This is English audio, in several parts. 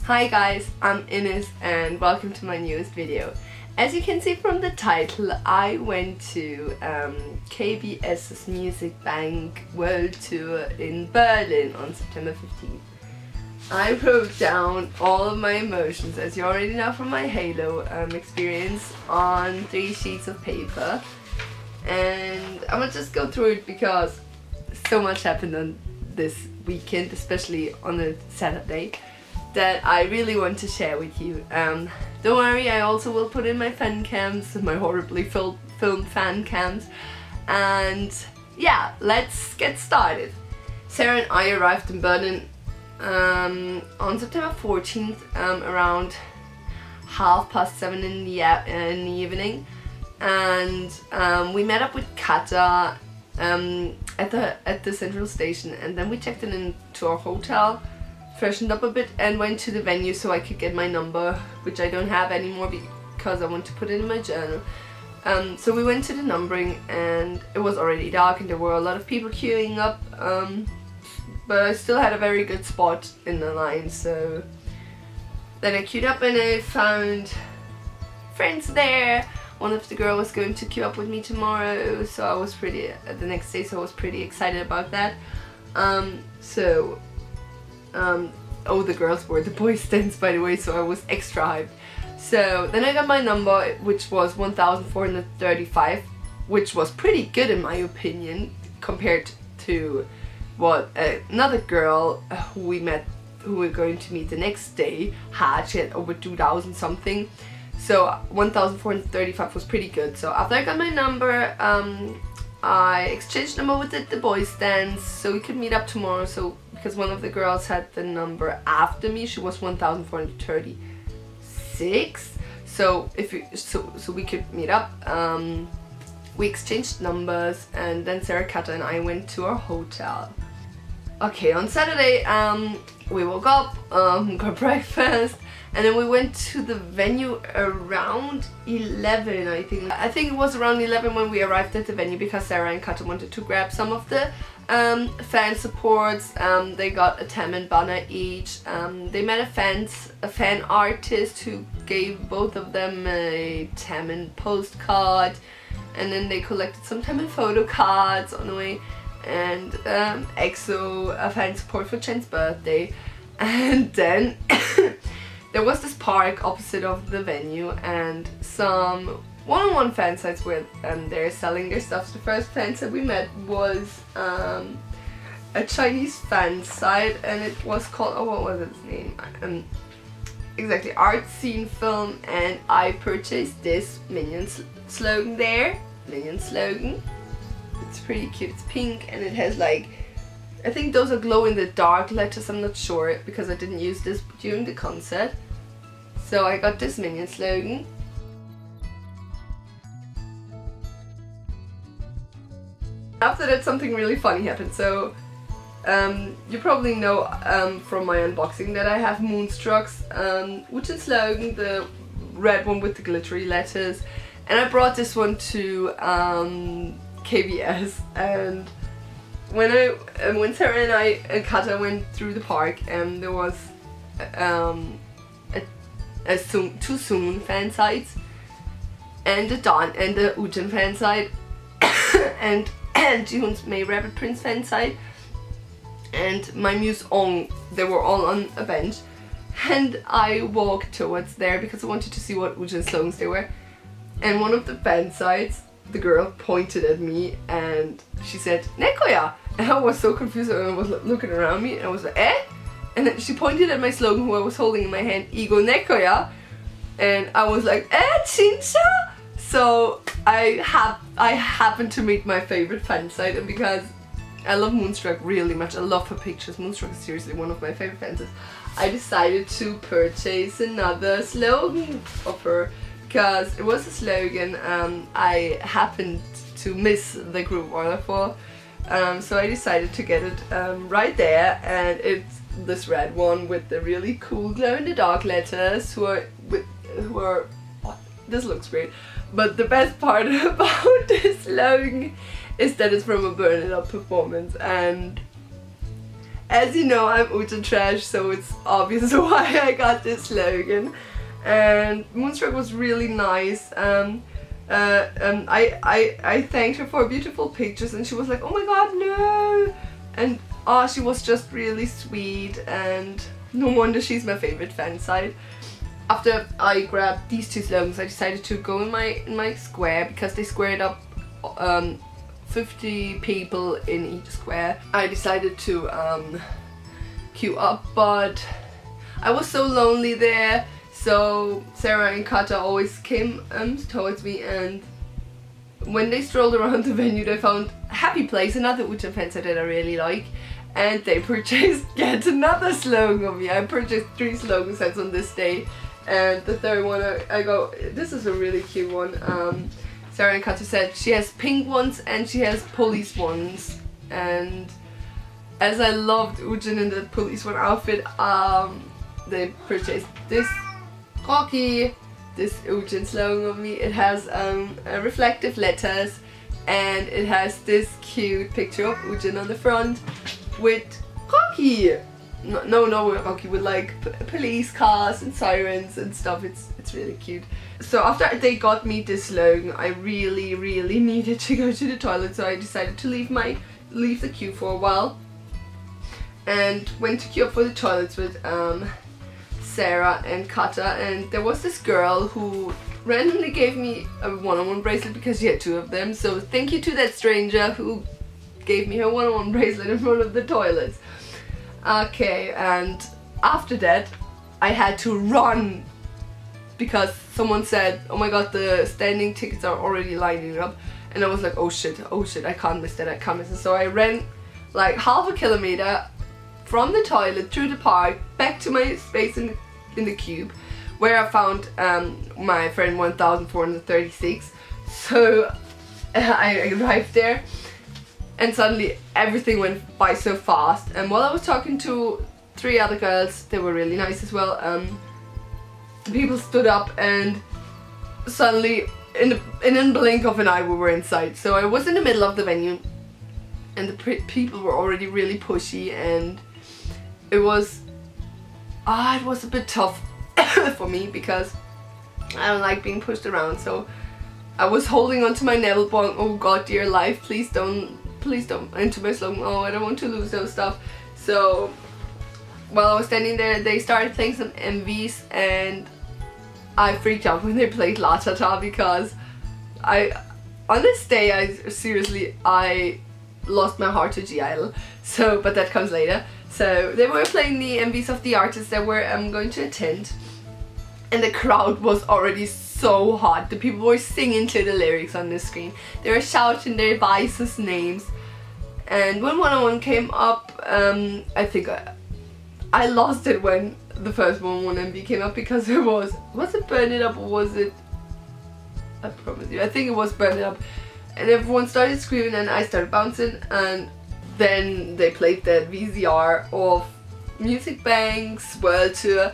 Hi guys, I'm Ines and welcome to my newest video. As you can see from the title, I went to KBS's MuBank World Tour in Berlin on September 15th. I wrote down all of my emotions, as you already know from my Halo experience, on 3 sheets of paper. And I'm gonna just go through it because so much happened on this weekend, especially on a Saturday, that I really want to share with you. Don't worry, I also will put in my Fancams, my horribly filmed Fancams. And yeah, let's get started. Sarah and I arrived in Berlin on September 14th around 7:30 in the evening, and we met up with Kata at the central station, and then we checked into our hotel, freshened up a bit and went to the venue so I could get my number, which I don't have anymore because I want to put it in my journal. So we went to the numbering and it was already dark and there were a lot of people queuing up, but I still had a very good spot in the line. So then I queued up and I found friends there. One of the girls was going to queue up with me tomorrow, so I was the next day, so I was pretty excited about that. Oh, the girls were the boys' stands, by the way, so I was extra hyped. So then I got my number, which was 1435, which was pretty good in my opinion compared to what another girl who we were going to meet the next day had. She had over 2000 something. So 1435 was pretty good. So after I got my number, I exchanged number with the boys' stands so we could meet up tomorrow. So because one of the girls had the number after me, she was 1436. So so we could meet up. We exchanged numbers, and then Sarah, Kata and I went to our hotel. Okay, on Saturday we woke up, got breakfast, and then we went to the venue around 11, I think. I think it was around 11 when we arrived at the venue because Sarah and Kata wanted to grab some of the fan supports. They got a Taman banner each. They met a fan artist who gave both of them a Taman postcard, and then they collected some Taman photo cards on the way, and EXO, a fan support for Chen's birthday. And then there was this park opposite of the venue and some one-on-one fan sites where they're selling their stuff. The first fan site we met was a Chinese fan site, and it was called, oh, what was its name? Exactly, Art Scene Film, and I purchased this Minion slogan there. Minion slogan. It's pretty cute, it's pink, and it has like, I think those are glow-in-the-dark letters, I'm not sure because I didn't use this during the concert. So I got this Minion slogan. After that, something really funny happened. So you probably know from my unboxing that I have Moonstruck's Wuchen slogan, the red one with the glittery letters, and I brought this one to KBS. And when Sarah and I and Kata went through the park, there was two Sumun fan sites and the Wuchen fan site and Jihoon's May Rabbit Prince fan site and my Muse Ong. They were all on a bench, and I walked towards there because I wanted to see what Wuchen slogans they were. And one of the fan sites, the girl pointed at me and she said, "Nekoya!" And I was so confused, and I was looking around me and I was like, "Eh?" And then she pointed at my slogan, who I was holding in my hand, "Igo Nekoya," and I was like, "Eh, Chincha?" So I happened to meet my favorite fan site, and because I love Moonstruck really much, I love her pictures, Moonstruck is seriously one of my favorite fan sites, I decided to purchase another slogan of her because it was a slogan I happened to miss the group order for. So I decided to get it right there, and it's this red one with the really cool glow-in-the-dark letters this looks great. But the best part about this slogan is that it's from a Burn It Up performance, and As you know, I'm ultra trash, so it's obvious why I got this slogan. And Moonstruck was really nice. I thanked her for beautiful pictures, and she was like, oh my god, no! And she was just really sweet, and no wonder she's my favorite fan site. After I grabbed these two slogans, I decided to go in my square, because they squared up 50 people in each square. I decided to queue up, but I was so lonely there, so Sarah and Kata always came towards me, and when they strolled around the venue they found Happy Place, another Ucha fan site that I really like, and they purchased yet another slogan of me. I purchased 3 slogan sets on this day, and the third one I go, this is a really cute one. Sarah and Kata said she has pink ones and she has police ones, and as I loved Ujin in the police one outfit, they purchased this Rocky, this Ujin slogan of me. It has reflective letters, and it has this cute picture of Ujin on the front with Rocky. No, Rocky, with like police cars and sirens and stuff. It's really cute. So after they got me this slogan, I really needed to go to the toilet, so I decided to leave the queue for a while and went to queue up for the toilets with Sarah and Kata, and there was this girl who randomly gave me a one-on-one bracelet because she had 2 of them, so thank you to that stranger who gave me her one-on-one bracelet in front of the toilets. Okay, and after that I had to run because someone said, oh my god, the standing tickets are already lining up, and I was like, oh shit, I can't miss that, I can't miss it. So I ran like half a kilometer from the toilet through the park back to my space in the cube, where I found my friend 1436. So I arrived there, and suddenly everything went by so fast, and while I was talking to 3 other girls, they were really nice as well, people stood up, and suddenly in a blink of an eye we were inside. So I was in the middle of the venue, and the people were already really pushy, and it was a bit tough for me because I don't like being pushed around. So I was holding onto my navel bong, oh god, dear life, please don't, into my slogan, oh I don't want to lose those stuff. So while I was standing there, they started playing some MVs, and I freaked out when they played La Ta Ta, because on this day I lost my heart to G-Idol, so, but that comes later. So they were playing the MVs of the artists that were going to attend, and the crowd was already so hot. The people were singing to the lyrics on the screen, they were shouting their vices names, and when one-on-one came up, I think I lost it when the first one-on-one MV came up, because it was it Burn It Up or was it, I promise you, I think it was Burn It Up, and everyone started screaming and I started bouncing, and then they played that VCR of MuBank's World Tour.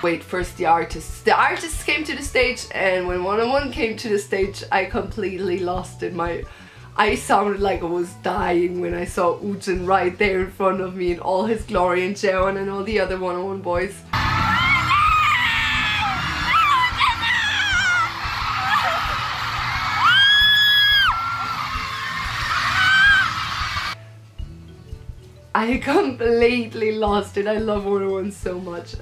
Wait, first the artists. The artists came to the stage, and when one-on-one came to the stage, I completely lost it. I sounded like I was dying when I saw Ujin right there in front of me in all his glory, and Jaewon and all the other one-on-one boys. I completely lost it. I love one-on-one so much.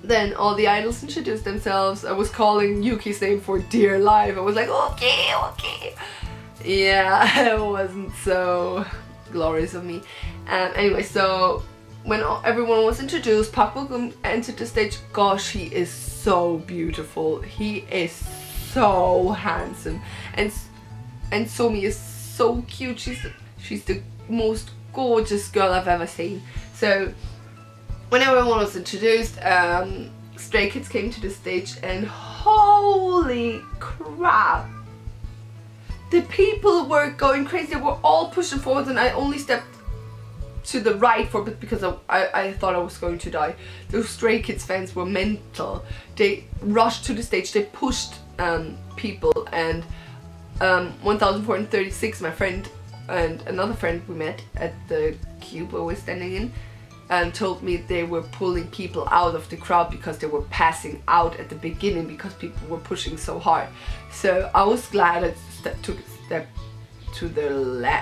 then all the idols introduced themselves. I was calling Yuki's name for dear life. I was like, okay, okay. Yeah, it wasn't so glorious of me. Anyway, so when everyone was introduced, Park Bo-gum entered the stage. Gosh, he is so beautiful. He is so handsome, and Somi is so cute. She's the most gorgeous girl I've ever seen. So when everyone was introduced, Stray Kids came to the stage, and holy crap, the people were going crazy. They were all pushing forward, and I only stepped to the right for a bit because I thought I was going to die. Those Stray Kids fans were mental. They rushed to the stage, they pushed people, and 1436, my friend and another friend we met at the cube we were standing in, told me they were pulling people out of the crowd because they were passing out at the beginning because people were pushing so hard. So I was glad I took a step to the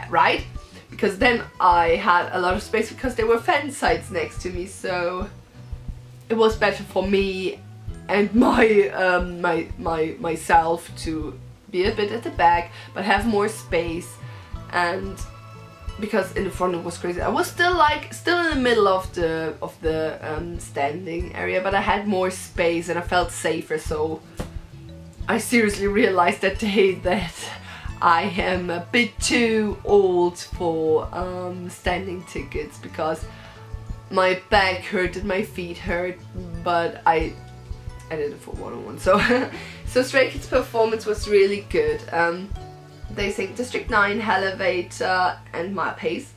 right, because then I had a lot of space because there were Fansites next to me, so it was better for me and myself to be a bit at the back but have more space. And because in the front it was crazy, I was still in the middle of the standing area, but I had more space and I felt safer. So I seriously realized that day that I am a bit too old for standing tickets, because my back hurt and my feet hurt, but I did it for one-on-one. So Stray Kids' performance was really good. They sing District 9, Elevator and My Pace.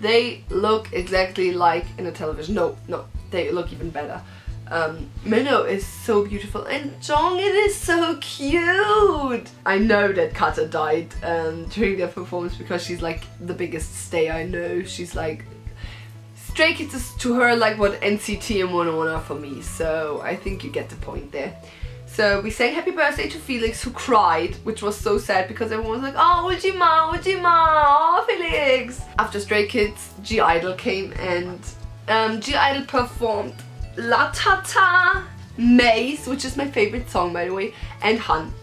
They look exactly like in a television. No, they look even better. Minho is so beautiful, and Jongin is so cute. I know that Kata died during their performance because she's like the biggest stay I know. She's like, Stray Kids is to her like what NCT and 101 are for me, so I think you get the point there. So we sang Happy Birthday to Felix, who cried, which was so sad because everyone was like, oh, Ujima, oh, Felix. After Stray Kids, G-Idol came, and G-Idol performed La Tata, Maze, which is my favorite song by the way, and Han.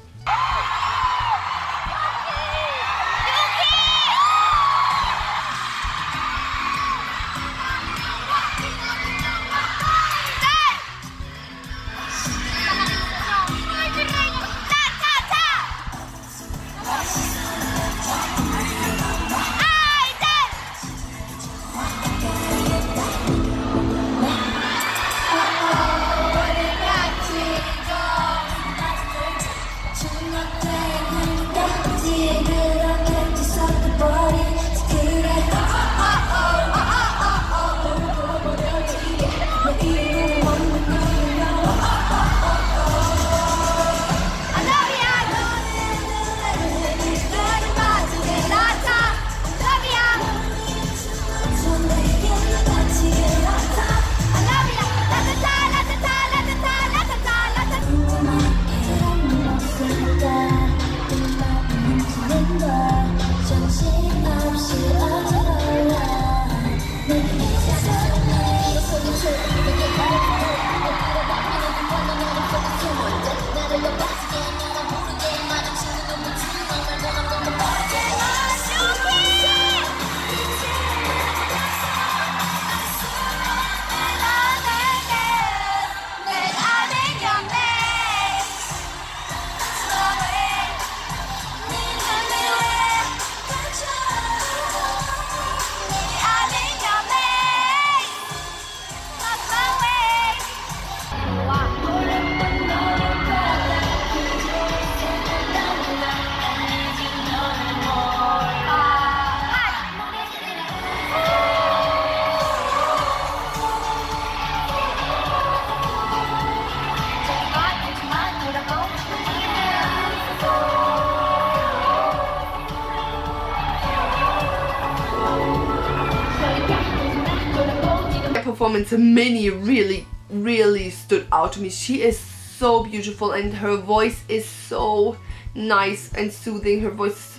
performance, Minnie really stood out to me. She is so beautiful and her voice is so nice and soothing. Her voice,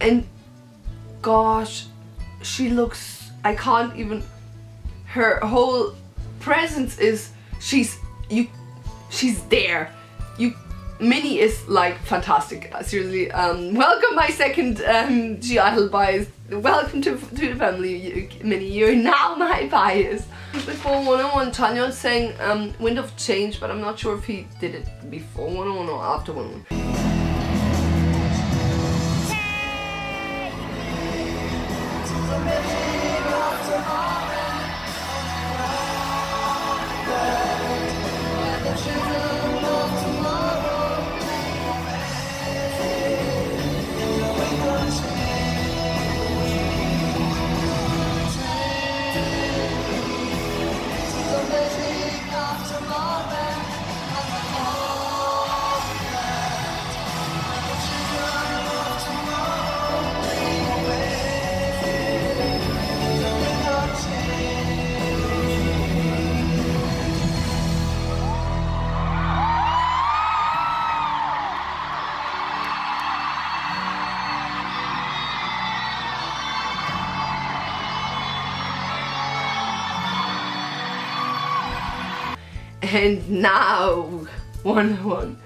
and gosh, she looks, I can't even, her whole presence is, she's there. Minnie is like fantastic, seriously. Welcome my second G-idol bias. Welcome to the family, Minnie. You're now my bias. Before 101, Chanyeol sang Wind of Change, but I'm not sure if he did it before 101 or after 101. And now 101.